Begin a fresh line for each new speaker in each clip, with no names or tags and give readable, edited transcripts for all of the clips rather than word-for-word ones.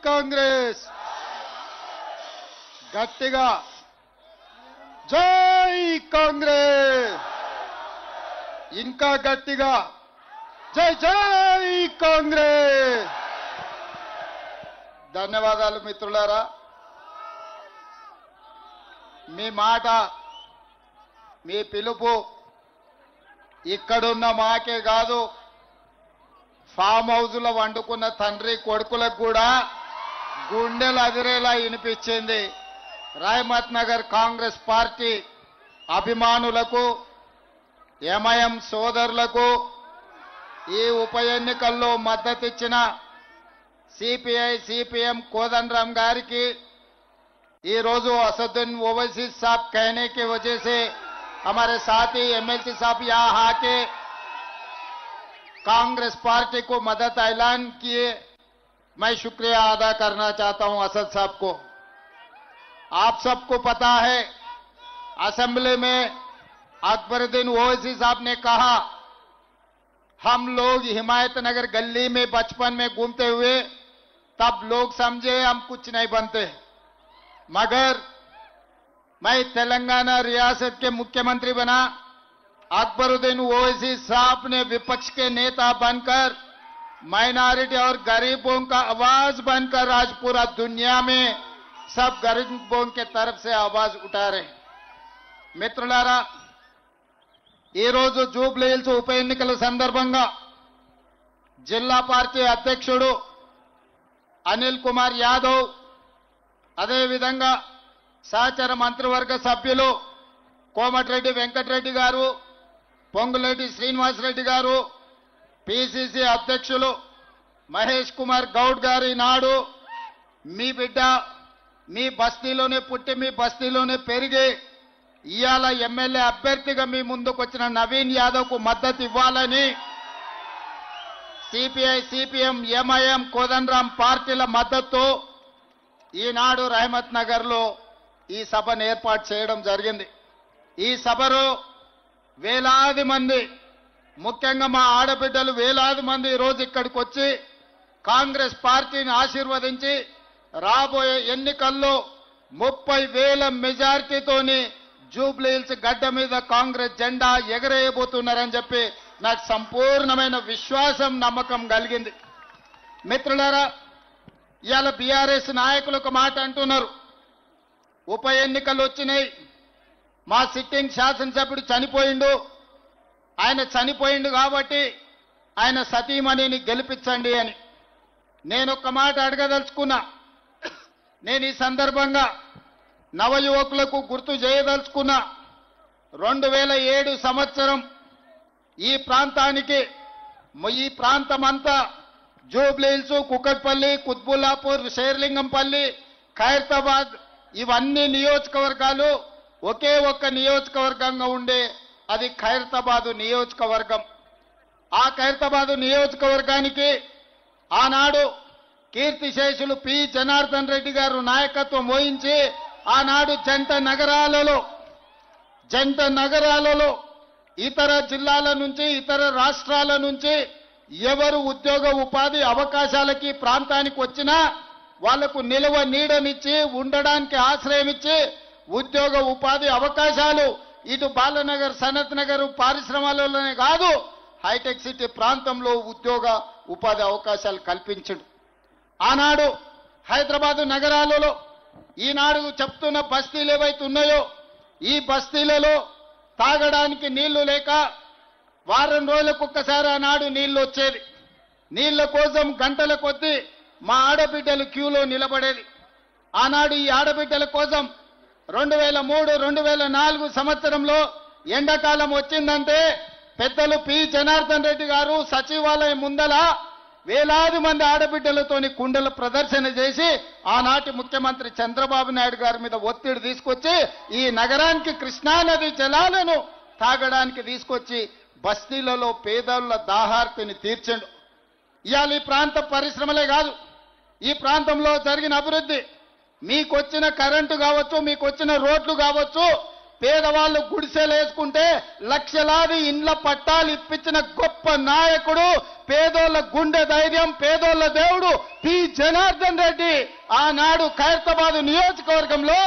కాంగ్రెస్ గట్టిగా జై కాంగ్రెస్ ఇంకా గట్టిగా జై జై కాంగ్రెస్. ధన్యవాదాలు మిత్రులారా. మీ మాట మీ పిలుపు ఇక్కడున్న మాకే కాదు ఫామ్ హౌస్లో వండుకున్న తండ్రి కొడుకులకు కూడా గుండెలు అదిరేలా వినిపించింది. రాయమత్ నగర్ కాంగ్రెస్ పార్టీ అభిమానులకు ఎంఐఎం సోదరులకు ఈ ఉప ఎన్నికల్లో మద్దతిచ్చిన సిపిఐ సిపిఎం కోదండరామ్ గారికి ఈ రోజు असदुद्दीन ओवैसी साहब कहने की वजह से हमारे साथी एमएलसी साहब यहाँ आके कांग्रेस पार्टी को मदद ऐलान किए. मैं शुक्रिया अदा करना चाहता हूं असद साहब को. आप सबको पता है असेंबली में अकबरुद्दीन ओवैसी साहब ने कहा हम लोग हिमायतनगर गली में बचपन में घूमते हुए तब लोग समझे हम कुछ नहीं बनते, मगर मैं तेलंगाना रियासत के मुख्यमंत्री बना. अकबरुद्दीन ओवैसी साहब ने विपक्ष के नेता बनकर माइनॉरिटी और गरीबों का आवाज बनकर आज पूरा दुनिया में सब गरीबों के तरफ से आवाज उठा रहे. మిత్రులారా, ఈ రోజు జూబ్లీ హిల్స్ ఉప ఎన్నికల సందర్భంగా జిల్లా పార్టీ అధ్యక్షుడు అనిల్ కుమార్ యాదవ్, అదేవిధంగా సహచర మంత్రివర్గ సభ్యులు కోమటిరెడ్డి వెంకటరెడ్డి గారు, పొంగులేటి శ్రీనివాసరెడ్డి గారు, పిసిసి అధ్యక్షులు మహేష్ కుమార్ గౌడ్ గారు ఈనాడు మీ బిడ్డ మీ బస్తీలోనే పుట్టి మీ బస్తీలోనే పెరిగి ఇవాళ ఎమ్మెల్యే అభ్యర్థిగా మీ ముందుకు వచ్చిన నవీన్ యాదవ్కు మద్దతు ఇవ్వాలని సిపిఐ సిపిఎం ఎంఐఎం కోదండరామ్ పార్టీల మద్దతు ఈనాడు రహమత్ నగర్లో ఈ సభను ఏర్పాటు చేయడం జరిగింది. ఈ సభలో వేలాది మంది, ముఖ్యంగా మా ఆడబిడ్డలు వేలాది మంది ఈరోజు ఇక్కడికి వచ్చి కాంగ్రెస్ పార్టీని ఆశీర్వదించి రాబోయే ఎన్నికల్లో 30,000 మెజార్టీతోని జూబ్లీ హిల్స్ గడ్డ మీద కాంగ్రెస్ జెండా ఎగరేయబోతున్నారని చెప్పి నాకు సంపూర్ణమైన విశ్వాసం నమ్మకం కలిగింది. మిత్రులారా, ఇవాళ బీఆర్ఎస్ నాయకులు ఒక మాట అంటున్నారు, ఉప ఎన్నికలు వచ్చినాయి, మా సిట్టింగ్ శాసనసభ్యుడు చనిపోయిండు, ఆయన చనిపోయిండు కాబట్టి ఆయన సతీమణిని గెలిపించండి అని. నేను ఒక మాట అడగదలుచుకున్నా. నేను ఈ సందర్భంగా నవయువకులకు గుర్తు చేయదలుచుకున్నా. 2007 సంవత్సరం ఈ ప్రాంతానికి, ఈ ప్రాంతమంతా జూబ్లీ హిల్స్, కుకట్పల్లి, కుత్బుల్లాపూర్, శేర్లింగంపల్లి, ఖైరతాబాద్ ఇవన్నీ నియోజకవర్గాలు ఒకే ఒక్క నియోజకవర్గంగా ఉండే అది ఖైరతాబాద్ నియోజకవర్గం. ఆ ఖైరతాబాద్ నియోజకవర్గానికి ఆనాడు కీర్తిశేషులు పి జనార్దన్ రెడ్డి గారు నాయకత్వం వహించి ఆనాడు జంట నగరాలలో ఇతర జిల్లాల నుంచి ఇతర రాష్ట్రాల నుంచి ఎవరు ఉద్యోగ ఉపాధి అవకాశాలకి ప్రాంతానికి వచ్చినా వాళ్లకు నిలువ నీడనిచ్చి ఉండడానికి ఆశ్రయం ఇచ్చి ఉద్యోగ ఉపాధి అవకాశాలు ఇటు బాలనగర్, సనత్ నగర్ పారిశ్రమలలోనే కాదు హైటెక్ సిటీ ప్రాంతంలో ఉద్యోగ ఉపాధి అవకాశాలు కల్పించడు. ఆనాడు హైదరాబాదు నగరాలలో ఈనాడు చెప్తున్న బస్తీలు ఏవైతే ఉన్నాయో ఈ బస్తీలలో తాగడానికి నీళ్లు లేక వారం రోజులకు ఒక్కసారి ఆనాడు నీళ్లు వచ్చేది. నీళ్ల కోసం గంటల కొద్దీ మా ఆడబిడ్డలు క్యూలో నిలబడేది. ఆనాడు ఈ ఆడబిడ్డల కోసం 2003, 2004 సంవత్సరంలో ఎండాకాలం వచ్చిందంటే పెద్దలు పి జనార్దన్ రెడ్డి గారు సచివాలయం ముందల వేలాది మంది ఆడబిడ్డలతోని కుండల ప్రదర్శన చేసి ఆనాటి ముఖ్యమంత్రి చంద్రబాబు నాయుడు గారి మీద ఒత్తిడి తీసుకొచ్చి ఈ నగరానికి కృష్ణానది జలాలను తాగడానికి తీసుకొచ్చి బస్తీలలో పేదల దాహార్తిని తీర్చండు. ఇవాళ ఈ ప్రాంత పరిశ్రమలే కాదు, ఈ ప్రాంతంలో జరిగిన అభివృద్ధి, మీకొచ్చిన కరెంటు కావచ్చు, మీకొచ్చిన రోడ్లు కావచ్చు, పేదవాళ్ళు గుడిసెలు వేసుకుంటే లక్షలాది ఇండ్ల పట్టాలు ఇప్పించిన గొప్ప నాయకుడు, పేదోళ్ళ గుండె ధైర్యం, పేదోళ్ళ దేవుడు పి జనార్దన్ రెడ్డి ఆనాడు ఖైరతాబాద్ నియోజకవర్గంలో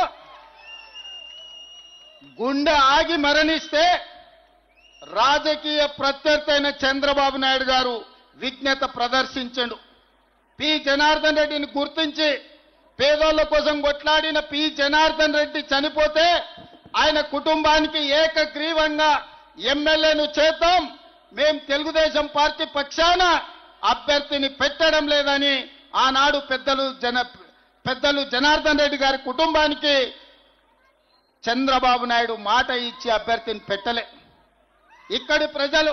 గుండె ఆగి మరణిస్తే రాజకీయ ప్రత్యర్థి అయిన చంద్రబాబు నాయుడు గారు విజ్ఞత ప్రదర్శించండు. పి జనార్దన్ రెడ్డిని గుర్తించి పేదోళ్ళ కోసం కొట్లాడిన పి జనార్దన్ రెడ్డి చనిపోతే ఆయన కుటుంబానికి ఏకగ్రీవంగా ఎమ్మెల్యేను చేద్దాం, మేం తెలుగుదేశం పార్టీ పక్షాన అభ్యర్థిని పెట్టడం లేదని ఆనాడు పెద్దలు జనార్దన్ రెడ్డి గారి కుటుంబానికి చంద్రబాబు నాయుడు మాట ఇచ్చి అభ్యర్థిని పెట్టలే. ఇక్కడి ప్రజలు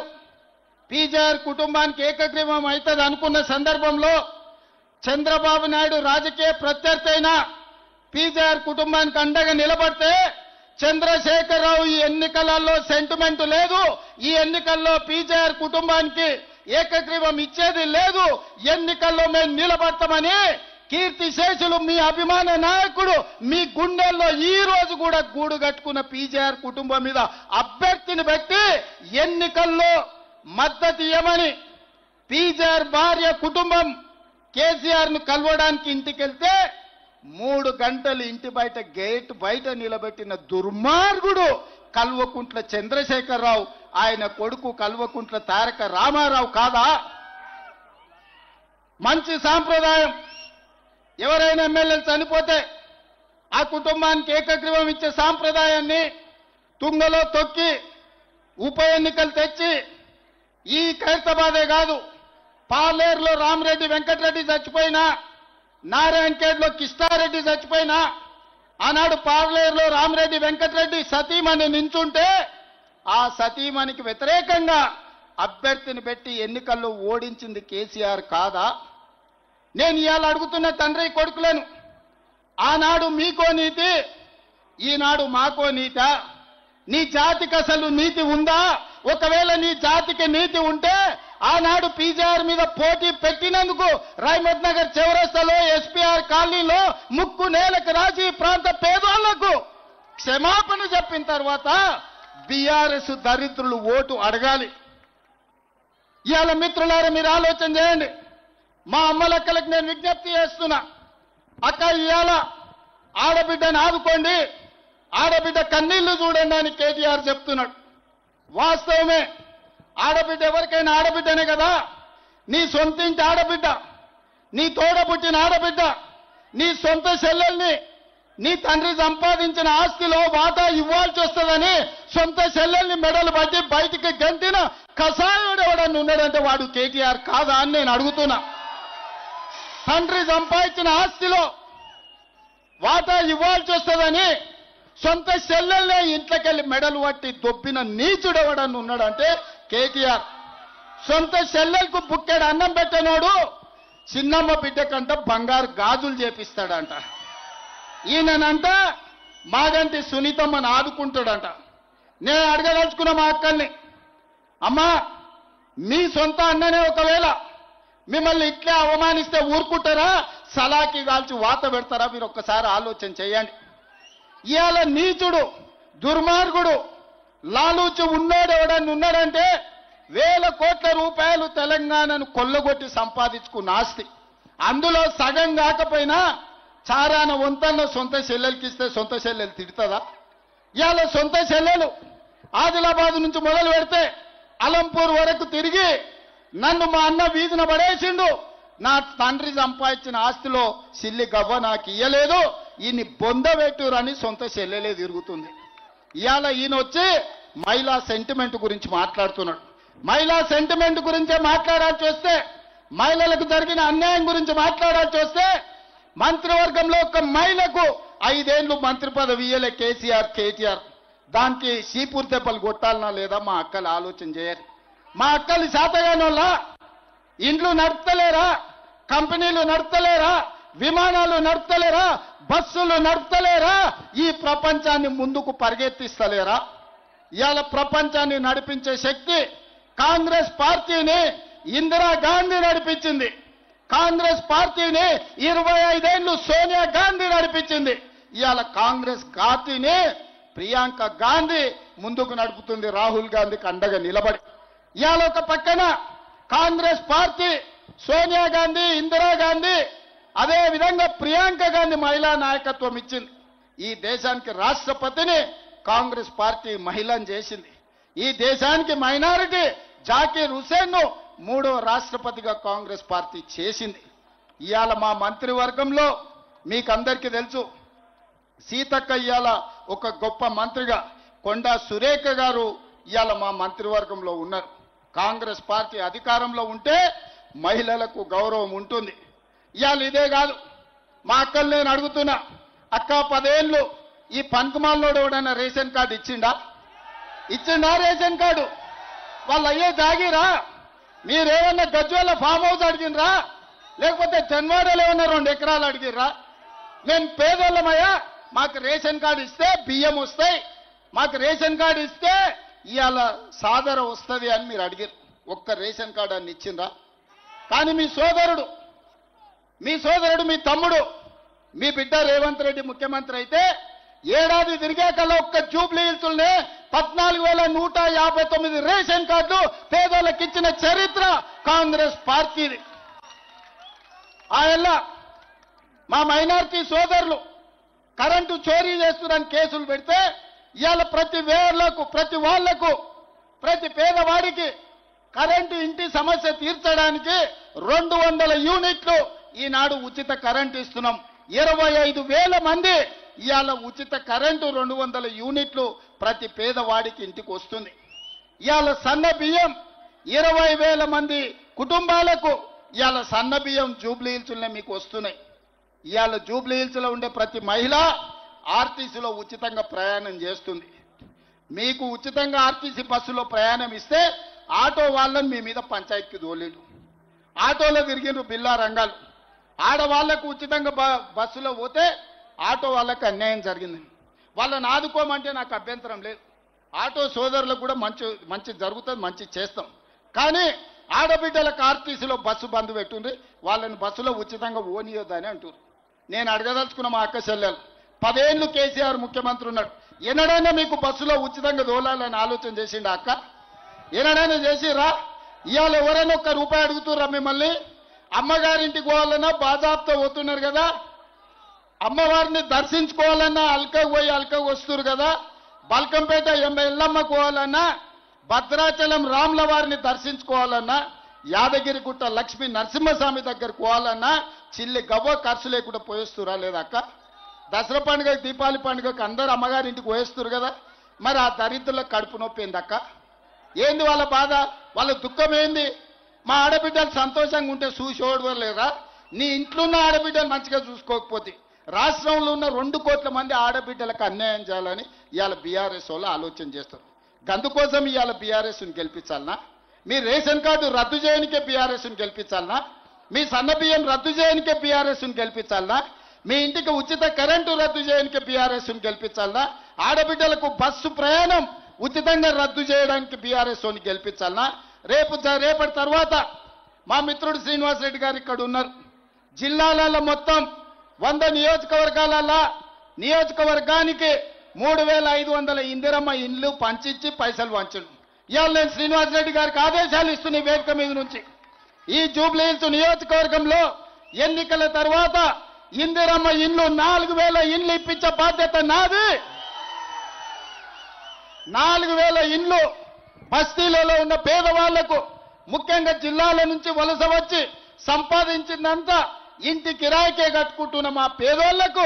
పీజేఆర్ కుటుంబానికి ఏకగ్రీవం అవుతుంది అనుకున్న సందర్భంలో చంద్రబాబు నాయుడు రాజకీయ ప్రత్యర్థి అయిన పీజేఆర్ కుటుంబానికి అండగా నిలబడితే చంద్రశేఖరరావు ఈ ఎన్నికలలో సెంటిమెంట్ లేదు, ఈ ఎన్నికల్లో పీజేఆర్ కుటుంబానికి ఏకగ్రీవం ఇచ్చేది లేదు, ఎన్నికల్లో మేము నిలబడతామని కీర్తిశేషులు మీ అభిమాన నాయకుడు మీ గుండెల్లో ఈ రోజు కూడా గూడు కట్టుకున్న పీజేఆర్ కుటుంబం మీద అభ్యర్థిని పెట్టి ఎన్నికల్లో మద్దతు ఇవ్వమని పీజేఆర్ భార్య కుటుంబం కేసీఆర్ ను కలవడానికి ఇంటికెళ్తే 3 గంటలు ఇంటి బయట గేట్ బయట నిలబెట్టిన దుర్మార్గుడు కల్వకుంట్ల చంద్రశేఖరరావు, ఆయన కొడుకు కల్వకుంట్ల తారక రామారావు కాదా? మంచి సాంప్రదాయం. ఎవరైనా ఎమ్మెల్యేలు చనిపోతే ఆ కుటుంబానికి ఏకగ్రీవం ఇచ్చే సాంప్రదాయాన్ని తుంగలో తొక్కి ఉప ఎన్నికలు తెచ్చి ఈ ఖైరతాబాదే కాదు, పాలేరులో రామరెడ్డి వెంకటరెడ్డి చచ్చిపోయినా, నారాయణఖేడ్లో కిష్టారెడ్డి చచ్చిపోయినా, ఆనాడు పాలేరులో రామరెడ్డి వెంకటరెడ్డి సతీమణి నించుంటే ఆ సతీమణికి వ్యతిరేకంగా అభ్యర్థిని పెట్టి ఎన్నికల్లో ఓడించింది కేసీఆర్ కాదా? నేను ఇవాళ అడుగుతున్న తండ్రి కొడుకులను, ఆనాడు మీకో నీతి, ఈనాడు మాకో నీత? నీ జాతికి అసలు నీతి ఉందా? ఒకవేళ నీ జాతికి నీతి ఉంటే ఆనాడు పీజేఆర్ మీద పోటీ పెట్టినందుకు రాయమత్ నగర్ చౌరస్తాలో ఎస్పీఆర్ కాలనీలో ముక్కు నేలకు రాసి ప్రాంత పేదోళ్లకు క్షమాపణ చెప్పిన తర్వాత బీఆర్ఎస్ దరిద్రులు ఓటు అడగాలి. ఇవాళ మిత్రులారా మీరు ఆలోచన చేయండి. మా అమ్మలక్కలకు నేను విజ్ఞప్తి చేస్తున్నా, అక్క ఇవాళ ఆడబిడ్డను ఆదుకోండి, ఆడబిడ్డ కన్నీళ్లు చూడండి అని కేటీఆర్ చెప్తున్నాడు. వాస్తవమే, ఆడబిడ్డ ఎవరికైనా ఆడబిడ్డనే కదా. నీ సొంత ఇంటి ఆడబిడ్డ, నీ తోడ పుట్టిన ఆడబిడ్డ, నీ సొంత చెల్లెల్ని నీ తండ్రి సంపాదించిన ఆస్తిలో వాటా ఇవ్వాల్సి వస్తుందని సొంత చెల్లెల్ని మెడలు పట్టి బయటికి గంటిన కసాయుడు ఎవడన్నా ఉన్నాడంటే వాడు కేటీఆర్ కాదా అని నేను అడుగుతున్నా. తండ్రి సంపాదించిన ఆస్తిలో వాటా ఇవ్వాల్సి వస్తుందని సొంత చెల్లెల్నే ఇంట్లోకెళ్ళి మెడలు పట్టి దొబ్బిన నీచుడు ఎవడన్నా ఉన్నాడంటే కేటీఆర్. సొంత చెల్లెలకు బుక్కెడు అన్నం పెట్టనోడు చిన్నమ్మ బిడ్డ కంట బంగారు గాజులు చేపిస్తాడంట. ఈయనంట మాగంటి సునీతమ్మని ఆదుకుంటాడంట. నేను అడగదలుచుకున్న మా అక్కల్ని, అమ్మా మీ సొంత అన్ననే ఒకవేళ మిమ్మల్ని ఇట్లే అవమానిస్తే ఊరుకుంటారా? సలాకి కాల్చి వాత పెడతారా? మీరు ఒక్కసారి ఆలోచన చేయండి. ఇవాళ నీచుడు దుర్మార్గుడు లాలూచి ఉన్నాడు ఎవడన్నా ఉన్నాడంటే 1000 కోట్ల రూపాయలు తెలంగాణను కొల్లగొట్టి సంపాదించుకున్న ఆస్తి, అందులో సగం కాకపోయినా చారాన వంతన్న సొంత చెల్లెలకి ఇస్తే సొంత చెల్లెలు తిడుతుందా? ఇవాళ సొంత చెల్లెలు ఆదిలాబాద్ నుంచి మొదలు పెడితే అలంపూర్ వరకు తిరిగి నన్ను మా అన్న వీధిన పడేసిండు, నా తండ్రి సంపాదించిన ఆస్తిలో సిల్లి గవ్వ నాకు ఇయ్యలేదు, ఈయన్ని బొందబెట్టురని సొంత చెల్లెలే తిరుగుతుంది. ఇవాళ ఈయన వచ్చి మహిళా సెంటిమెంట్ గురించి మాట్లాడుతున్నాడు. మహిళా సెంటిమెంట్ గురించే మాట్లాడాల్సి వస్తే, మహిళలకు జరిగిన అన్యాయం గురించి మాట్లాడాల్సి వస్తే, మంత్రివర్గంలో ఒక మహిళకు 5 ఏళ్లు మంత్రి పదవి ఇయ్యలే కేటీఆర్. దానికి సీపూర్ దెబ్బలు కొట్టాలనా లేదా మా అక్కలు ఆలోచన చేయరు. మా అక్కలు శాతగానోళ్ళ ఇండ్లు నడుపుతలేరా? కంపెనీలు నడుపుతలేరా? విమానాలు నడుపుతలేరా? బస్సులు నడుపుతలేరా? ఈ ప్రపంచాన్ని ముందుకు పరిగెత్తిస్తలేరా? ఇవాళ ప్రపంచాన్ని నడిపించే శక్తి కాంగ్రెస్ పార్టీని ఇందిరాగాంధీ నడిపించింది. కాంగ్రెస్ పార్టీని 25 ఏళ్లు సోనియా గాంధీ నడిపించింది. ఇవాళ కాంగ్రెస్ పార్టీని ప్రియాంక గాంధీ ముందుకు నడుపుతుంది రాహుల్ గాంధీకి అండగా నిలబడి. ఇవాళ ఒక పక్కన కాంగ్రెస్ పార్టీ సోనియా గాంధీ, ఇందిరాగాంధీ, అదే విధంగా ప్రియాంక గాంధీ మహిళా నాయకత్వం ఇచ్చింది. ఈ దేశానికి రాష్ట్రపతిని కాంగ్రెస్ పార్టీ మహిళను చేసింది. ఈ దేశానికి మైనారిటీ జాకీర్ హుసేన్ ను 3వ రాష్ట్రపతిగా కాంగ్రెస్ పార్టీ చేసింది. ఇవాళ మా మంత్రివర్గంలో మీకందరికీ తెలుసు, సీతక్క ఇవాళ ఒక గొప్ప మంత్రిగా, కొండా సురేఖ గారు ఇవాళ మా మంత్రివర్గంలో ఉన్నారు. కాంగ్రెస్ పార్టీ అధికారంలో ఉంటే మహిళలకు గౌరవం ఉంటుంది. ఇవాళ ఇదే కాదు, మా అక్కలు నేను అడుగుతున్నా, అక్క 10 ఏళ్ళు ఈ పనికిమాలోడు ఎవడన్నా రేషన్ కార్డు ఇచ్చిండా రేషన్ కార్డు? వాళ్ళు అయ్యే జాగిరా? మీరేమన్నా గజ్వేల ఫామ్ హౌస్ అడిగినరా? లేకపోతే జన్వాడలో ఏమన్నా 2 ఎకరాలు అడిగిర్రా? మేము పేదోళ్ళమయ్యా, మాకు రేషన్ కార్డు ఇస్తే బియ్యం వస్తాయి, మాకు రేషన్ కార్డు ఇస్తే ఇవాళ సాదర వస్తుంది అని మీరు అడిగారు. ఒక్క రేషన్ కార్డు అని ఇచ్చిండ్రా? కానీ మీ సోదరుడు, మీ తమ్ముడు, మీ బిడ్డ రేవంత్ రెడ్డి ముఖ్యమంత్రి అయితే ఏడాది తిరిగాకల్లా ఒక్క జూబ్లీ హిల్స్లోనే 14,159 రేషన్ కార్డులు పేదోళ్ళకి ఇచ్చిన చరిత్ర కాంగ్రెస్ పార్టీది. ఆయల్ల మా మైనారిటీ సోదరులు కరెంటు చోరీ చేస్తున్నారని కేసులు పెడితే ఇవాళ ప్రతి పేదవాడికి కరెంటు ఇంటి సమస్య తీర్చడానికి 200 యూనిట్లు ఈనాడు ఉచిత కరెంటు ఇస్తున్నాం. 25,000 మంది ఇవాళ ఉచిత కరెంటు 200 యూనిట్లు ప్రతి పేదవాడికి ఇంటికి వస్తుంది. ఇవాళ సన్న బియ్యం 20,000 మంది కుటుంబాలకు ఇవాళ సన్న బియ్యం జూబ్లీ హిల్స్లోనే మీకు వస్తున్నాయి. ఇవాళ జూబ్లీ హిల్స్లో ఉండే ప్రతి మహిళ ఆర్టీసీలో ఉచితంగా ప్రయాణం చేస్తుంది. మీకు ఉచితంగా ఆర్టీసీ బస్సులో ప్రయాణం ఇస్తే ఆటో వాళ్ళని మీ మీద పంచాయతీకి దోలేడు. ఆటోలో తిరిగిన బిల్లా రంగాలు, ఆడవాళ్లకు ఉచితంగా బస్సులో పోతే ఆటో వాళ్ళకి అన్యాయం జరిగింది. వాళ్ళని ఆదుకోమంటే నాకు అభ్యంతరం లేదు. ఆటో సోదరులకు కూడా మంచి జరుగుతుంది, మంచి చేస్తాం. కానీ ఆడబిడ్డలకు ఆర్టీసీలో బస్సు బంద్ పెట్టుండ్రి, వాళ్ళని బస్సులో ఉచితంగా ఓనియొద్దని అంటారు. నేను అడగదలుచుకున్న మా అక్క చెల్లెలు, 10 ఏళ్ళు కేసీఆర్ ముఖ్యమంత్రి ఉన్నాడు, ఎన్నడైనా మీకు బస్సులో ఉచితంగా దోలాలని ఆలోచన చేసిండా అక్క? ఎన్నడైనా చేసిరా? ఇవాళ ఎవరైనా ఒక్క రూపాయి అడుగుతుర్రా మిమ్మల్ని? అమ్మగారింటికి పోవాలన్నా బాజాబ్తో పోతున్నారు కదా, అమ్మవారిని దర్శించుకోవాలన్నా అల్కకు పోయి అల్కకు వస్తున్నారు కదా, బల్కంపేట ఎల్లమ్మకు పోవాలన్నా, భద్రాచలం రాముల వారిని దర్శించుకోవాలన్నా, యాదగిరిగుట్ట లక్ష్మీ నరసింహస్వామి దగ్గరకు పోవాలన్నా చిల్లి గవ్వ ఖర్చు లేకుండా పోయేస్తురా లేదా అక్క? దసరా పండుగకి, దీపావళి పండుగకి అందరూ అమ్మగారింటికి పోయేస్తున్నారు కదా, మరి ఆ దరిద్రులకు కడుపు నొప్పి ఏంది అక్క? ఏంది వాళ్ళ బాధ, వాళ్ళ దుఃఖం ఏంది? మా ఆడబిడ్డలు సంతోషంగా ఉంటే చూసి ఓడవలేరా? నీ ఇంట్లో ఉన్న ఆడబిడ్డలు మంచిగా చూసుకోకపోతే రాష్ట్రంలో ఉన్న 2 కోట్ల మంది ఆడబిడ్డలకు అన్యాయం చేయాలని ఇవాళ బీఆర్ఎస్ వాళ్ళు ఆలోచన చేస్తారు. అందుకోసం ఇవాళ బీఆర్ఎస్ని గెలిపించాలనా? మీ రేషన్ కార్డు రద్దు చేయనికే బీఆర్ఎస్ని గెలిపించాలనా? మీ సన్న బియ్యం రద్దు చేయనికే బీఆర్ఎస్ని గెలిపించాలనా? మీ ఇంటికి ఉచిత కరెంటు రద్దు చేయనికే బీఆర్ఎస్ని గెలిపించాలనా? ఆడబిడ్డలకు బస్సు ప్రయాణం ఉచితంగా రద్దు చేయడానికి బీఆర్ఎస్ని గెలిపించాలనా? రేపటి తర్వాత మా మిత్రుడు శ్రీనివాసరెడ్డి గారు ఇక్కడ ఉన్నారు. జిల్లాలలో మొత్తం 100 నియోజకవర్గానికి 3,500 ఇందిరమ్మ ఇండ్లు పంచిచ్చి పైసలు వంచడు. ఇవాళ నేను శ్రీనివాసరెడ్డి గారికి ఆదేశాలు ఇస్తున్న వేదిక మీద నుంచి, ఈ జూబ్లీ హిల్స్ నియోజకవర్గంలో ఎన్నికల తర్వాత ఇందిరమ్మ ఇండ్లు 4,000 ఇండ్లు ఇప్పించే బాధ్యత నాది. 4,000 ఇండ్లు బస్తీలలో ఉన్న పేదవాళ్లకు, ముఖ్యంగా జిల్లాల నుంచి వలస వచ్చి సంపాదించిందంతా ఇంటి కిరాయికే కట్టుకుంటున్న మా పేదోళ్లకు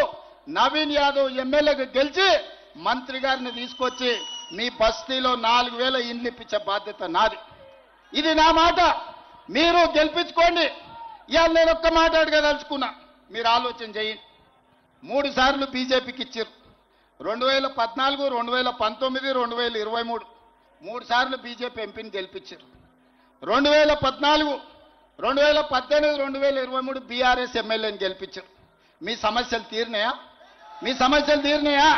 నవీన్ యాదవ్ ఎమ్మెల్యేగా గెలిచి మంత్రి గారిని తీసుకొచ్చి మీ బస్తీలో 4,000 ఇండ్లు ఇప్పించే బాధ్యత నాది. ఇది నా మాట, మీరు గెలిపించుకోండి. ఇవాళ నేను ఒక్క మాట అడగదలుచుకున్నా, మీరు ఆలోచన చేయండి. 3 సార్లు బీజేపీకి ఇచ్చారు. 2014, 2019, 2023 3 సార్లు బీజేపీ ఎంపీని గెలిపించారు. 2014, 2018, 2023 బీఆర్ఎస్ ఎమ్మెల్యేని గెలిపించారు. మీ సమస్యలు తీరినాయా?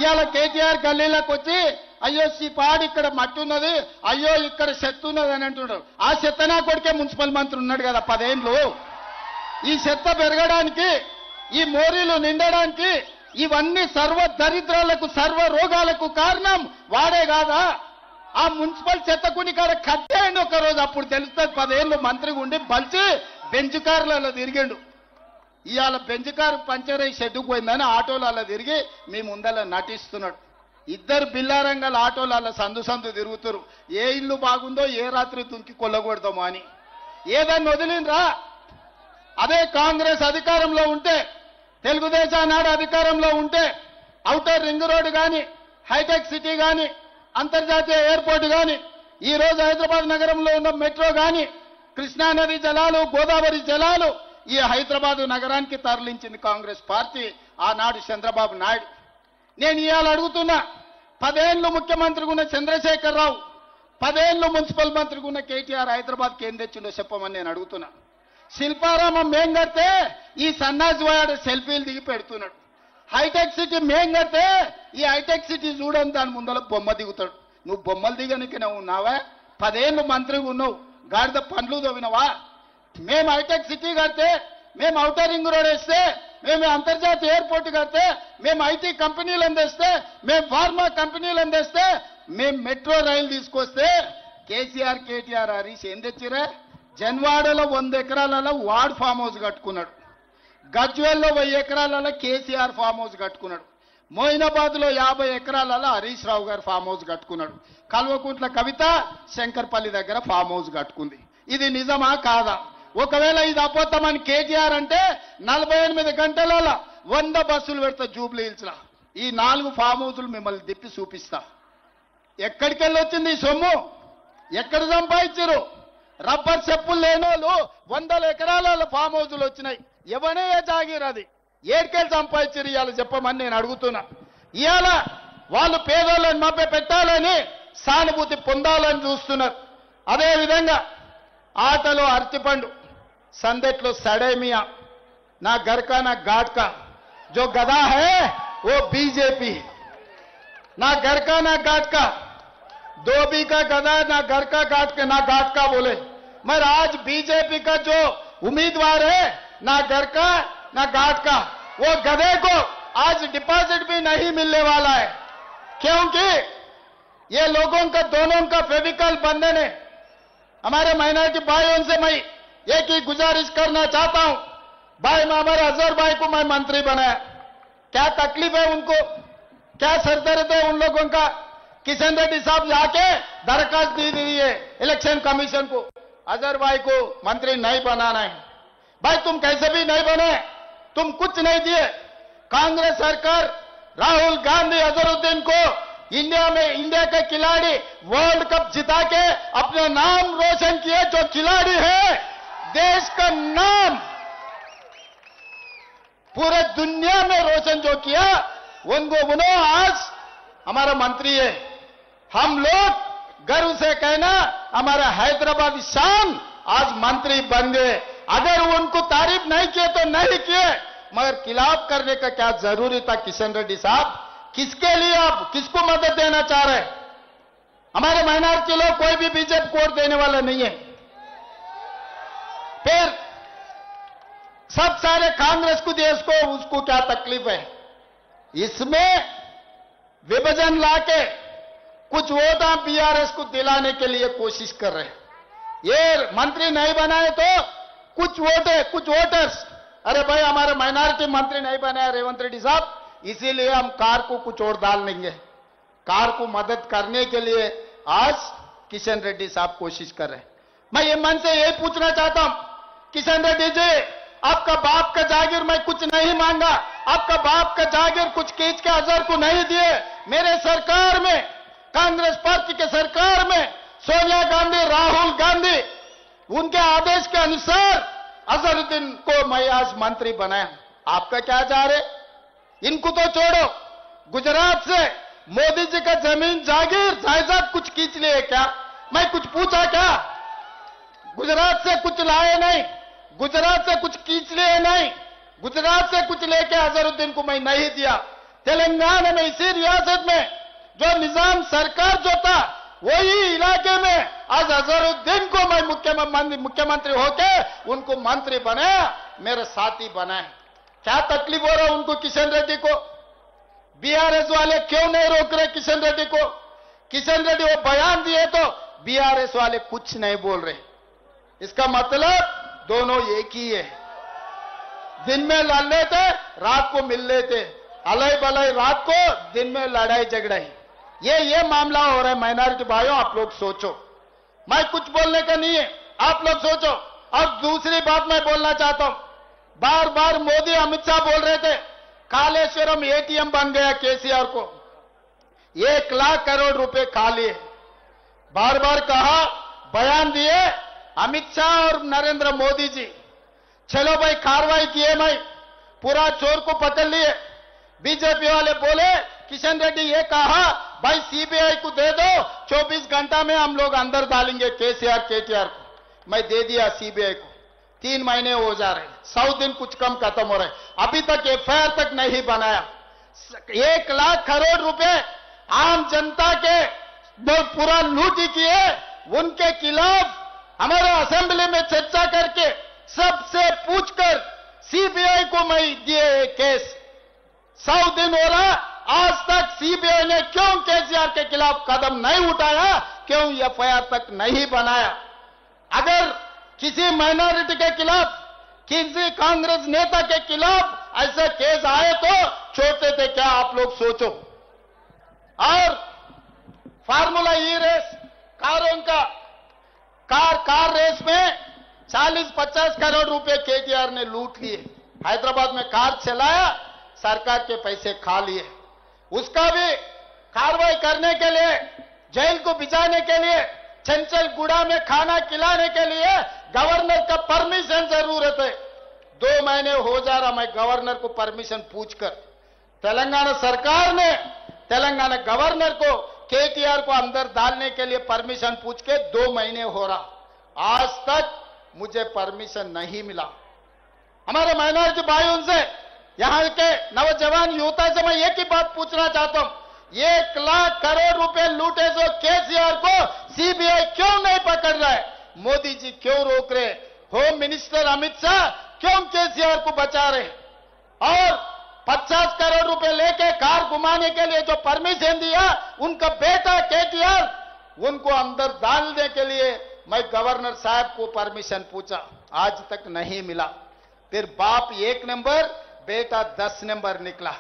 ఇవాళ కేటీఆర్ గల్లీలకు వచ్చి అయ్యో పాడి ఇక్కడ మట్టి ఉన్నది, అయ్యో ఇక్కడ చెత్త ఉన్నది అని అంటున్నారు. ఆ చెత్త నా కొడుకే మున్సిపల్ మంత్రి ఉన్నాడు కదా 10 ఏళ్ళు. ఈ చెత్త పెరగడానికి, ఈ మోరీలు నిండడానికి ఇవన్నీ సర్వ దరిద్రాలకు సర్వ రోగాలకు కారణం వాడే కాదా? ఆ మున్సిపల్ చెత్తకుని కాడ కట్టేయండి ఒక రోజు, అప్పుడు తెలుస్తుంది. 10 ఏళ్ళు మంత్రిగా ఉండి బలిచి బెంచ్ కార్లలో తిరిగిండు. ఇవాళ బెంచ్ కారు పంచర్ అయ్యి షెడ్డుకు పోయిందని ఆటోలలో తిరిగి మీ ముందర నటిస్తున్నాడు. ఇద్దరు బిల్లారంగల ఆటోలలో సందు సందు తిరుగుతారు. ఏ ఇల్లు బాగుందో ఏ రాత్రి దుంకి కొల్లగొడతామో అని. ఏదన్నా వదిలినరా? అదే కాంగ్రెస్ అధికారంలో ఉంటే, తెలుగుదేశం నాడు అధికారంలో ఉంటే ఔటర్ రింగ్ రోడ్డు కానీ, హైటెక్ సిటీ కానీ, అంతర్జాతీయ ఎయిర్పోర్ట్ కానీ, ఈ రోజు హైదరాబాద్ నగరంలో ఉన్న మెట్రో కానీ, కృష్ణానది జలాలు, గోదావరి జలాలు ఈ హైదరాబాద్ నగరానికి తరలించింది కాంగ్రెస్ పార్టీ, ఆనాడు చంద్రబాబు నాయుడు. నేను ఇవాళ అడుగుతున్నా, 10 ఏళ్ళు ముఖ్యమంత్రిగా ఉన్న చంద్రశేఖరరావు, 10 ఏళ్ళు మున్సిపల్ మంత్రిగా ఉన్న కేటీఆర్ హైదరాబాద్కి ఏం తెచ్చిండో చెప్పమని నేను అడుగుతున్నా. శిల్పారామం మేం కడితే ఈ సన్నాసి వాడు సెల్ఫీలు దిగి పెడుతున్నాడు. హైటెక్ సిటీ మేం కడితే ఈ హైటెక్ సిటీ చూడని దాని ముందర బొమ్మ దిగుతాడు. నువ్వు బొమ్మలు దిగనికి నువ్వు ఉన్నావా? 10 ఏళ్ళు మంత్రిగా ఉన్నావు, గాడిద పండ్లు తవ్వినవా? మేము హైటెక్ సిటీ కడితే, మేము ఔటర్ రింగ్ రోడ్ వేస్తే, మేము అంతర్జాతీయ ఎయిర్పోర్ట్ కడితే, మేము ఐటీ కంపెనీలు అందిస్తే, మేము ఫార్మా కంపెనీలు అందిస్తే, మేము మెట్రో రైలు తీసుకొస్తే కేసీఆర్, కేటీఆర్, హరీష్ ఏం తెచ్చిరా? జన్వాడలో 100 ఎకరాలలో వార్డ్ ఫామ్ హౌస్ కట్టుకున్నాడు. గజ్వేల్లో 1000 ఎకరాలలో కేసీఆర్ ఫామ్ హౌస్ కట్టుకున్నాడు. మోయినాబాద్లో 50 ఎకరాలలో హరీష్ రావు గారు ఫామ్ హౌస్ కట్టుకున్నాడు. కల్వకుంట్ల కవిత శంకర్పల్లి దగ్గర ఫామ్ హౌస్ కట్టుకుంది. ఇది నిజమా కాదా? ఒకవేళ ఇది అబద్ధమని కేటీఆర్ అంటే 48 గంటలలో 100 బస్సులు పెడతా జూబ్లీ హిల్స్లో. ఈ 4 ఫామ్ హౌసులు మిమ్మల్ని తిప్పి చూపిస్తా. ఎక్కడికి వెళ్ళి వచ్చింది ఈ సొమ్ము? ఎక్కడ సంపాదించారు? రబ్బర్ చెప్పులు లేనోళ్ళు 100 ఎకరాల ఫామ్ హౌసులు వచ్చినాయి. ఎవనే జాగీర్ అది? ఏడికెళ్ళి సంపాదించారు ఇవాళ చెప్పమని నేను అడుగుతున్నా. ఇవాళ వాళ్ళు పేదోళ్ళని మభ్య పెట్టాలని, సానుభూతి పొందాలని చూస్తున్నారు. అదేవిధంగా ఆటలో అరటిపండు, సందెట్లో సడేమియా, నా గర్కా నా ఘాట్కా, జో గదా హై वो बीजेपी, ना घर का ना घाट का, धोबी का गधा ना घर का घाट का ना घाट का बोले। मगर आज बीजेपी का जो उम्मीदवार है ना घर का ना घाट का, वो गधे को आज डिपॉजिट भी नहीं मिलने वाला है, क्योंकि ये लोगों का दोनों का फेविकल बंधन है। हमारे माइनॉरिटी भाइयों से मैं एक ही गुजारिश करना चाहता हूं, भाई मैं हमारे अजहर भाई को मैं मंत्री बनाया, क्या तकलीफ है उनको, क्या सरदर्द है उन लोगों का? किशन रेड्डी साहब जाके दरखास्त दी दी है इलेक्शन कमीशन को, अजहर भाई को मंत्री नहीं बनाना है। भाई तुम कैसे भी नहीं बने, तुम कुछ नहीं दिए। कांग्रेस सरकार राहुल गांधी अजहरुद्दीन को इंडिया के खिलाड़ी वर्ल्ड कप जिता के अपने नाम रोशन किए, जो खिलाड़ी है देश का नाम पूरे दुनिया में रोशन जो किया, उन्होंने आज हमारा मंत्री है। हम लोग गर्व से कहना हमारा हैदराबाद शान आज मंत्री बन गए। अगर उनको तारीफ नहीं किए तो नहीं किए, मगर खिलाफ करने का क्या जरूरी था? किशन रेड्डी साहब किसके लिए आप किसको मदद देना चाह रहे? हमारे माइनॉरिटी लोग कोई भी बीजेपी को वोट देने वाला नहीं है। फिर सब सारे कांग्रेस को देश को उसको क्या तकलीफ है? इसमें विभाजन लाके कुछ वोट आप बीआरएस को दिलाने के लिए कोशिश कर रहे हैं। ये मंत्री नहीं बनाए तो कुछ वोट है, कुछ वोटर्स, अरे भाई हमारे माइनॉरिटी मंत्री नहीं बनाया रेवंत रेड्डी साहब, इसीलिए हम कार को कुछ और डाल लेंगे। कार को मदद करने के लिए आज किशन रेड्डी साहब कोशिश कर रहे हैं। मैं ये मन से यही पूछना चाहता हूं, किशन रेड्डी जी आपका बाप का जागीर मैं कुछ नहीं मांगा, आपका बाप का जागीर कुछ खींच के अजहर को नहीं दिए। मेरे सरकार में, कांग्रेस पार्टी के सरकार में सोनिया गांधी, राहुल गांधी, उनके आदेश के अनुसार अजहरुद्दीन को मैं आज मंत्री बनाया। आपका क्या जा रहे? इनको तो छोड़ो, गुजरात से मोदी जी का जमीन जागीर जायदाद कुछ खींच लिए क्या? मैं कुछ पूछा क्या? गुजरात से कुछ लाए नहीं, गुजरात से कुछ खींच लिए नहीं, गुजरात से कुछ लेके अजहरुद्दीन को मैं नहीं दिया। तेलंगाना में इसी रियासत में जो निजाम सरकार जो था वही इलाके में आज अजहरुद्दीन को मैं मुख्यमंत्री होके उनको मंत्री बनाया, मेरे साथी बनाए। क्या तकलीफ हो रहा है उनको? किशन रेड्डी को बीआरएस वाले क्यों नहीं रोक रहे किशन रेड्डी को? किशन रेड्डी वो बयान दिए तो बीआरएस वाले कुछ नहीं बोल रहे। इसका मतलब दोनों एक ही है। दिन में लड़ लेते, रात को मिल लेते, अलई बलई रात को, दिन में लड़ाई झगड़ाई। ये मामला हो रहा है। माइनॉरिटी भाइयों, आप लोग सोचो। मैं कुछ बोलने का नहीं है, आप लोग सोचो। और दूसरी बात मैं बोलना चाहता हूं, बार बार मोदी अमित शाह बोल रहे थे कालेश्वरम एटीएम बन गया केसीआर को, 1 लाख करोड़ रुपए खा लिए। बार बार कहा, बयान दिए अमित शाह और नरेंद्र मोदी जी, चलो भाई कार्रवाई किए, मैं पूरा चोर को पकड़ लिए। बीजेपी वाले बोले, किशन रेड्डी ये कहा भाई सीबीआई को दे दो, 24 घंटा में हम लोग अंदर डालेंगे केसीआर केटीआर को। मैं दे दिया सीबीआई को। 3 महीने हो जा रहे, 100 दिन कुछ कम खत्म हो रहे, अभी तक एफआईआर तक नहीं बनाया। 1 लाख करोड़ रुपए आम जनता के जो पूरा लूट किए, उनके खिलाफ हमारे असेंबली में चर्चा करके सबसे पूछकर सीबीआई को मैं दिए केस। 100 दिन हो रहा, आज तक सीबीआई ने क्यों केसीआर के खिलाफ कदम नहीं उठाया, क्यों एफआईआर तक नहीं बनाया? अगर किसी माइनॉरिटी के खिलाफ, किसी कांग्रेस नेता के खिलाफ ऐसे केस आए तो छोड़ते थे क्या? आप लोग सोचो। और फार्मूला ई रेस कारों का, कार रेस में 40-50 करोड़ रुपए केटीआर ने लूट लिए। हैदराबाद में कार चलाया, सरकार के पैसे खा लिए। उसका भी कार्रवाई करने के लिए, जेल को बिछाने के लिए, चंचल गुड़ा में खाना खिलाने के लिए गवर्नर का परमिशन जरूरत है। 2 महीने हो जा रहा, मैं गवर्नर को परमिशन पूछकर, तेलंगाना सरकार ने तेलंगाना गवर्नर को केटीआर को अंदर डालने के लिए परमिशन पूछ के 2 महीने हो रहा, आज तक मुझे परमिशन नहीं मिला। हमारे माइनॉरिटी भाइयों से, यहां के नौजवान युवता से मैं एक ही बात पूछना चाहता हूं, 1 लाख करोड़ रुपए लूटे जो केसीआर को सीबीआई क्यों नहीं पकड़ रहा है? मोदी जी क्यों रोक रहे? होम मिनिस्टर अमित शाह क्यों केसीआर को बचा रहे? और 50 करोड़ रुपए लेके कार घुमाने के लिए जो परमिशन दिया, उनका बेटा केटीआर, उनको अंदर डालने के लिए मैं गवर्नर साहब को परमिशन पूछा, आज तक नहीं मिला। फिर बाप 1 नंबर, बेटा 10 नंबर निकला।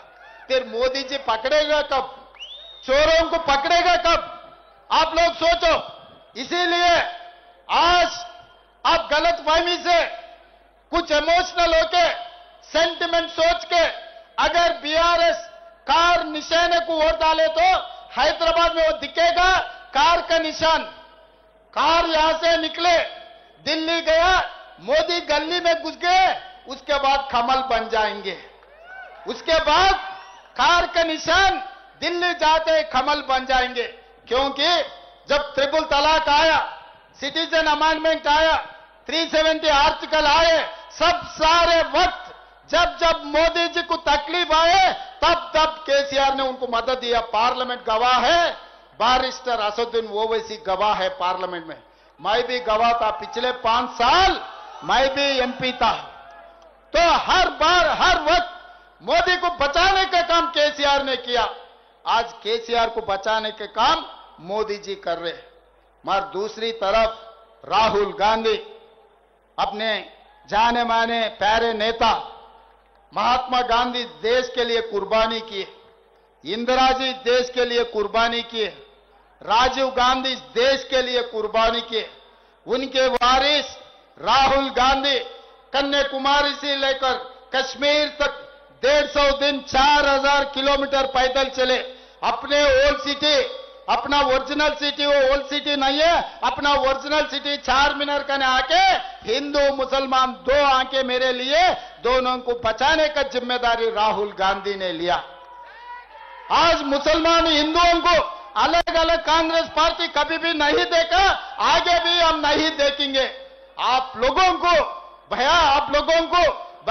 फिर मोदी जी पकड़ेगा कब? चोरों को पकड़ेगा कब? आप लोग सोचो। इसीलिए आज आप गलतफहमी से, कुछ इमोशनल होके, सेंटिमेंट सोच के अगर बीआरएस कार निशाने को वोट डाले तो हैदराबाद में वो दिखेगा कार का निशान। कार यहां से निकले, दिल्ली गया, मोदी गली में घुस गए, उसके बाद कमल बन जाएंगे। उसके बाद कार का निशान दिल्ली जाते कमल बन जाएंगे। क्योंकि जब ट्रिपल तलाक आया, सिटीजन अमेंडमेंट आया, 370 आर्टिकल आए, सब सारे वक्त जब जब मोदी जी को तकलीफ आए, तब तब केसीआर ने उनको मदद दिया। पार्लियामेंट गवाह है, बैरिस्टर असदुद्दीन ओवैसी गवाह है पार्लियामेंट में। मैं भी गवाह था, पिछले 5 साल मैं भी एमपी था। तो हर बार हर वक्त मोदी को बचाने का काम केसीआर ने किया। आज केसीआर को बचाने के काम मोदी जी कर रहे। मगर दूसरी तरफ राहुल गांधी अपने जाने माने प्यारे नेता महात्मा गांधी देश के लिए कुर्बानी किए, इंदिरा जी देश के लिए कुर्बानी किए, राजीव गांधी देश के लिए कुर्बानी किए। उनके वारिस राहुल गांधी कन्याकुमारी से लेकर कश्मीर तक 150 दिन 4000 किलोमीटर पैदल चले। अपने ओल्ड सिटी, अपना ओरिजिनल सिटी, वो ओल्ड सिटी नहीं है, अपना ओरिजिनल सिटी चारमीनार का आके हिंदू मुसलमान 2 आंखें मेरे लिए, दोनों को बचाने का जिम्मेदारी राहुल गांधी ने लिया। आज मुसलमान हिंदुओं को अलग अलग कांग्रेस पार्टी कभी भी नहीं देखा, आगे भी हम नहीं देखेंगे। आप लोगों को भैया, आप लोगों को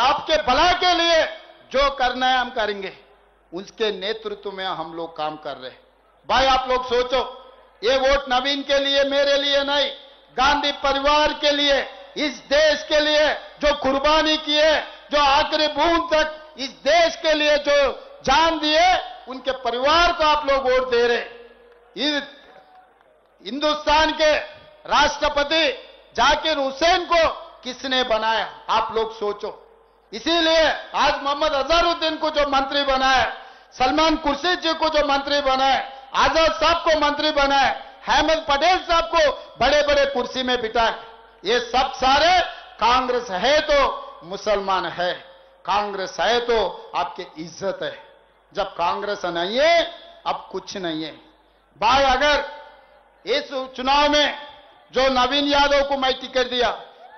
आपके भला के लिए जो करना है हम करेंगे। उसके नेतृत्व में हम लोग काम कर रहे हैं। भाई आप लोग सोचो, ये वोट नवीन के लिए, मेरे लिए नहीं, गांधी परिवार के लिए, इस देश के लिए जो कुर्बानी किए, जो आखिरी बूंद तक इस देश के लिए जो जान दिए, उनके परिवार को आप लोग वोट दे रहे। ये हिंदुस्तान के राष्ट्रपति जाकिर हुसैन को किसने बनाया, आप लोग सोचो। इसीलिए आज मोहम्मद अजहरुद्दीन को जो मंत्री बनाया, सलमान खुर्शीद जी को जो मंत्री बनाए, आजाद साहब को मंत्री बनाए, अहमद पटेल साहब को बड़े बड़े कुर्सी में बिठाए, ये सब सारे कांग्रेस है तो मुसलमान है, कांग्रेस है तो आपकी इज्जत है। जब कांग्रेस नहीं है अब कुछ नहीं है भाई। अगर इस चुनाव में जो नवीन यादव को मैं टिकट दिया,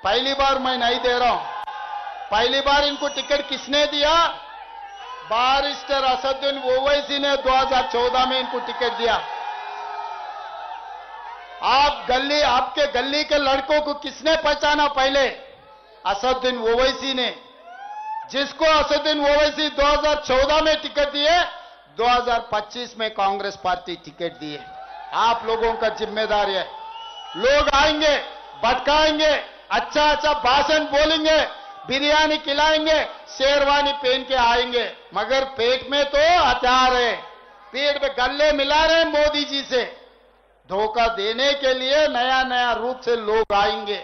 पहली बार मैं नहीं दे रहा हूं, पहली बार इनको टिकट किसने दिया? बैरिस्टर असदुद्दीन ओवैसी ने 2014 में इनको टिकट दिया। आपके गली के लड़कों को किसने पहचाना पहले? असदुद्दीन ओवैसी ने, जिसको असदुद्दीन ओवैसी 2014 में टिकट दिए, 2025 में कांग्रेस पार्टी टिकट दिए। आप लोगों का जिम्मेदारी है। लोग आएंगे, भटकाएंगे, अच्छा अच्छा भाषण बोलेंगे, बिरयानी खिलाएंगे, शेरवानी पहन के आएंगे, मगर पेट में तो हथियार है, पेट में गले मिला रहे मोदी जी से। धोखा देने के लिए नया नया रूप से लोग आएंगे,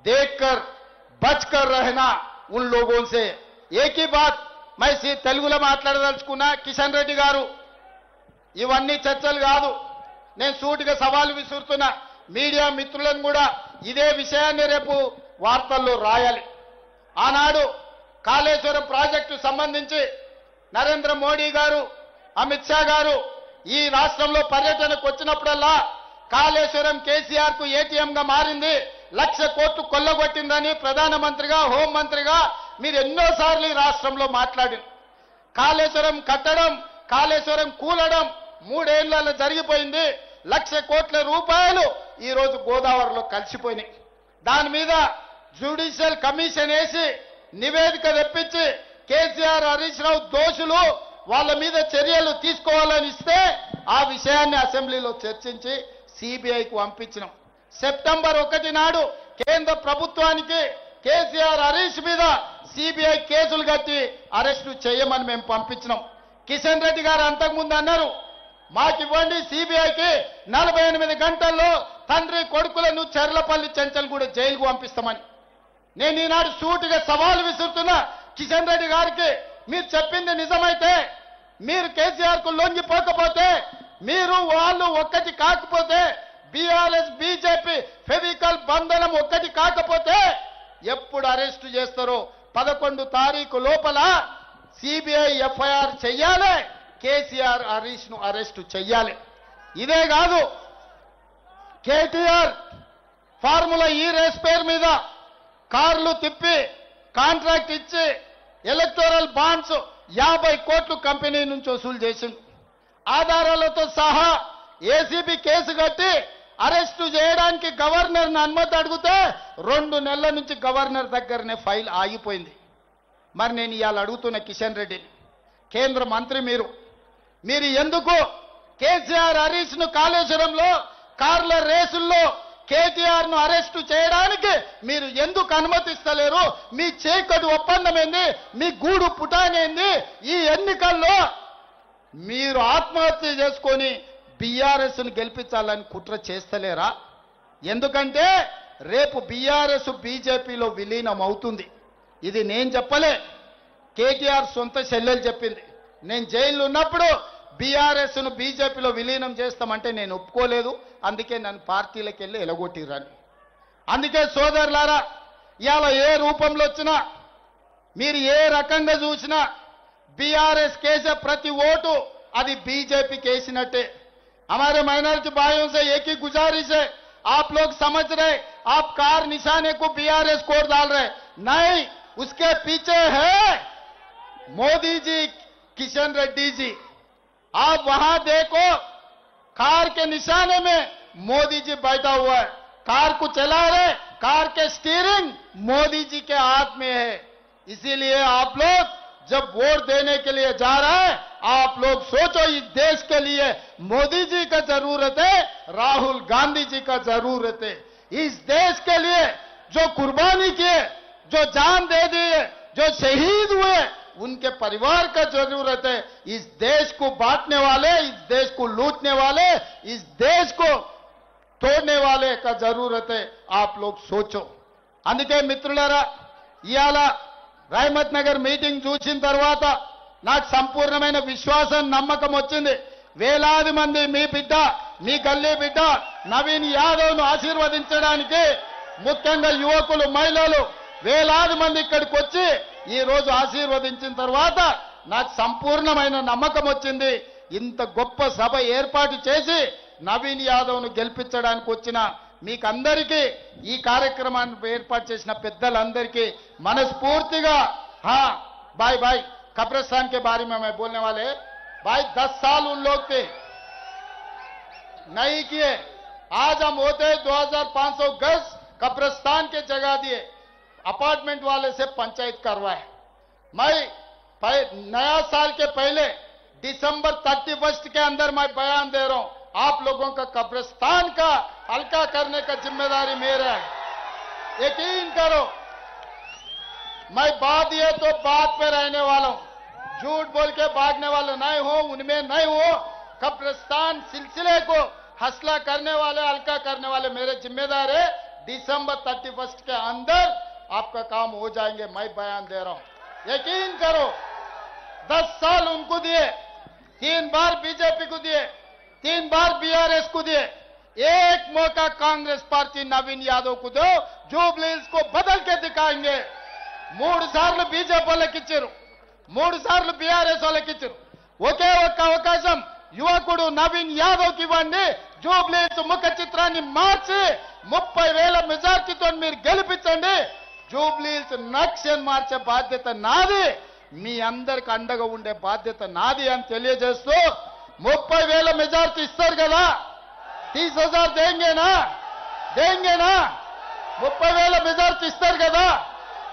देखकर बचकर रहना उन लोगों से। एक ही बात मैं తెలుగులో మాట్లాడదలుచుకున్నా, కిషన్ రెడ్డి గారు, ఇవన్నీ చర్చలు కాదు, నేను సూటిగా సవాలు విసురుతున్నా. మీడియా మిత్రులను కూడా ఇదే విషయాన్ని రేపు వార్తల్లో రాయాలి. ఆనాడు కాళేశ్వరం ప్రాజెక్టు సంబంధించి నరేంద్ర మోడీ గారు, అమిత్ షా గారు ఈ రాష్ట్రంలో పర్యటనకు వచ్చినప్పుడల్లా కాళేశ్వరం కేసీఆర్ కు ఏటీఎం గా మారింది, 1,00,000 కోట్లు కొల్లగొట్టిందని ప్రధానమంత్రిగా, హోంమంత్రిగా మీరు ఎన్నోసార్లు ఈ రాష్ట్రంలో మాట్లాడారు. కాళేశ్వరం కట్టడం, కాళేశ్వరం కూలడం 3 ఏళ్లలో జరిగిపోయింది. 1,00,000 కోట్ల రూపాయలు ఈ రోజు గోదావరిలో కలిసిపోయినాయి. దాని మీద జ్యుడిషియల్ కమిషన్ వేసి నివేదిక తెప్పించి కేసీఆర్, హరీష్ రావు దోషులు, వాళ్ళ మీద చర్యలు తీసుకోవాలని ఇస్తే ఆ విషయాన్ని అసెంబ్లీలో చర్చించి సిబిఐకి పంపించినాం. సెప్టెంబర్ 1 నాడు కేంద్ర ప్రభుత్వానికి కేసీఆర్, హరీష్ మీద సిబిఐ కేసులు కట్టి అరెస్టు చేయమని మేము పంపించినాం. కిషన్ రెడ్డి గారు అంతకుముందు అన్నారు, మాకివ్వండి సిబిఐకి 48 గంటల్లో తండ్రి కొడుకులను చెర్లపల్లి చెంచల్గూడ జైలుకు పంపిస్తామని. నేను ఈనాడు సూటిగా సవాలు విసురుతున్నా కిషన్ రెడ్డి గారికి, మీరు చెప్పింది నిజమైతే, మీరు కేసీఆర్ కు లొంగిపోకపోతే, మీరు వాళ్ళు ఒక్కటి కాకపోతే, బీఆర్ఎస్ బీజేపీ ఫెవికల్ బంధనం ఒక్కటి కాకపోతే ఎప్పుడు అరెస్టు చేస్తారో 11 తారీఖు లోపల సిబిఐ ఎఫ్ఐఆర్ చెయ్యాలి, కేసీఆర్, హరీష్ ను అరెస్టు చెయ్యాలి. ఇదే కాదు, కేటీఆర్ ఫార్ములా ఈ రేస్ పేరు మీద కార్లు తిప్పి కాంట్రాక్ట్ ఇచ్చి ఎలక్టోరల్ బాండ్స్ 50 కోట్లు కంపెనీ నుంచి వసూలు చేసిండు. ఆధారాలతో సహా ఏసీబీ కేసు కట్టి అరెస్టు చేయడానికి గవర్నర్ని అనుమతి అడిగితే 2 నెలల నుంచి గవర్నర్ దగ్గరనే ఫైల్ ఆగిపోయింది. మరి నేను ఇవాళ అడుగుతున్న కిషన్ రెడ్డిని, కేంద్ర మంత్రి మీరు ఎందుకు కేసీఆర్, హరీష్ ను కాళేశ్వరంలో కార్ల రేసుల్లో కేటీఆర్ ను అరెస్టు చేయడానికి మీరు ఎందుకు అనుమతిస్తలేరు? మీ చీకటి ఒప్పందం ఏంది? మీ గూడు పుటానేంది? ఈ ఎన్నికల్లో మీరు ఆత్మహత్య చేసుకొని బీఆర్ఎస్ ను గెలిపించాలని కుట్ర చేస్తలేరా? ఎందుకంటే రేపు బీఆర్ఎస్ బీజేపీలో విలీనం అవుతుంది. ఇది నేను చెప్పలే, కేటీఆర్ సొంత చెల్లెలు చెప్పింది. నేను జైల్లో ఉన్నప్పుడు బీఆర్ఎస్ ను బీజేపీలో విలీనం చేస్తామంటే నేను ఒప్పుకోలేదు, అందుకే నన్ను పార్టీలకు వెళ్ళి ఎలగొట్టిరని. అందుకే సోదరులారా, ఇవాళ ఏ రూపంలో వచ్చినా, మీరు ఏ రకంగా చూసినా बीआरएस केसे प्रति वोटू अभी बीजेपी केसिनट्टे। हमारे माइनॉरिटी भाइयों से एक ही गुजारिश है, आप लोग समझ रहे, आप कार निशाने को बीआरएस कोड डाल रहे, नहीं, उसके पीछे है मोदी जी, किशन रेड्डी जी। आप वहां देखो, कार के निशाने में मोदी जी बैठा हुआ है, कार को चला रहे, कार के स्टीयरिंग मोदी जी के हाथ में है। इसीलिए आप लोग जब वोट देने के लिए जा रहे हैं, आप लोग सोचो, इस देश के लिए मोदी जी का जरूरत है, राहुल गांधी जी का जरूरत है। इस देश के लिए जो कुर्बानी किए, जो जान दे दिए, जो शहीद हुए, उनके परिवार का जरूरत है। इस देश को बांटने वाले, इस देश को लूटने वाले, इस देश को तोड़ने वाले का जरूरत है। आप लोग सोचो। అందుకే మిత్రులారా, ఇయాల రహమత్ నగర్ మీటింగ్ చూసిన తర్వాత నాకు సంపూర్ణమైన విశ్వాసం, నమ్మకం వచ్చింది. వేలాది మంది మీ బిడ్డ, మీ గల్లీ బిడ్డ నవీన్ యాదవ్ను ఆశీర్వదించడానికి, ముఖ్యంగా యువకులు, మహిళలు వేలాది మంది ఇక్కడికి వచ్చి ఈ రోజు ఆశీర్వదించిన తర్వాత నాకు సంపూర్ణమైన నమ్మకం వచ్చింది. ఇంత గొప్ప సభ ఏర్పాటు చేసి నవీన్ యాదవ్ను గెలిపించడానికి వచ్చిన మీకందరికీ, ఈ కార్యక్రమాన్ని ఏర్పాటు చేసిన పెద్దలందరికీ మనస్ఫూర్తిగా हाँ भाई भाई कब्रिस्तान के बारे में मैं बोलने वाले भाई 10 साल उन लोग थे नहीं किए। आज हम होते 2500 गज कब्रिस्तान के जगह दिए, अपार्टमेंट वाले से पंचायत करवाए। मैं नया साल के पहले दिसंबर 31 के अंदर मैं बयान दे रहा हूं, आप लोगों का कब्रिस्तान का हल्का करने का जिम्मेदारी मेरा है, यकीन करो। मैं बात ये तो बात पे रहने वाला हूं, झूठ बोल के भागने वाला नहीं हूं, उनमें नहीं हूं। कब्रिस्तान सिलसिले को हौसला करने वाले, हल्का करने वाले मेरे जिम्मेदार है। दिसंबर 31 के अंदर आपका काम हो जाएंगे, मैं बयान दे रहा हूं, यकीन करो। 10 साल उनको दिए, 3 बार बीजेपी को दिए, 3 बार बीआरएस को दिए, एक मौका कांग्रेस पार्टी नवीन यादव को दो, जुबली हिल्स को बदल के दिखाएंगे। 3 సార్లు బీజేపీ వాళ్ళకి ఇచ్చారు, 3 సార్లు బీఆర్ఎస్ వాళ్ళకి ఇచ్చారు. ఒకే ఒక్క అవకాశం యువకుడు నవీన్ యాదవ్కి ఇవ్వండి. జూబ్లీ హిల్స్ ముఖ చిత్రాన్ని మార్చి 30,000 మెజార్టీతో మీరు గెలిపించండి. జూబ్లీ హిల్స్ నక్షన్ మార్చే బాధ్యత నాది, మీ అందరికి అండగా ఉండే బాధ్యత నాది అని తెలియజేస్తూ 30,000 మెజార్టీ ఇస్తారు కదా, 30,000 దేంగేనా? 30,000 మెజార్టీ ఇస్తారు కదా,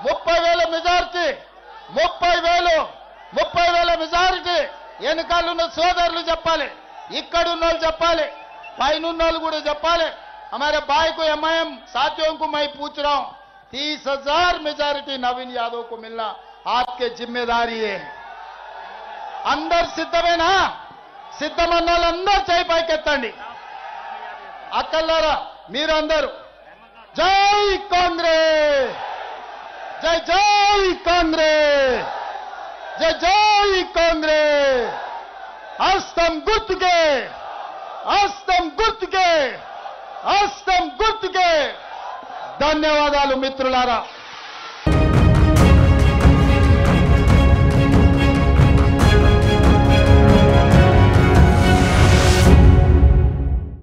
30,000 మెజార్టీ, 30,000 మెజారిటీ వెనకాలన్న సోదరులు చెప్పాలి, ఇక్కడున్న వాళ్ళు చెప్పాలి, పైనున్న వాళ్ళు కూడా చెప్పాలి. हमारे भाई को एमआईएम साथियों को मैं पूछ रहा हूं, 30,000 मेजॉरिटी नवीन यादव को मिलना आपके जिम्मेदारी है. అందరు సిద్ధమేనా? సిద్ధమన్న వాళ్ళందరూ చేయి పైకెత్తండి. అక్కలారా మీరందరూ జై కాంగ్రెస్, జై జై కాంగ్రెస్, జై జై కాంగ్రెస్. హస్తం గుర్తుకే, హస్తం గుర్తుకే, హస్తం గుర్తుకే. ధన్యవాదాలు మిత్రులారా.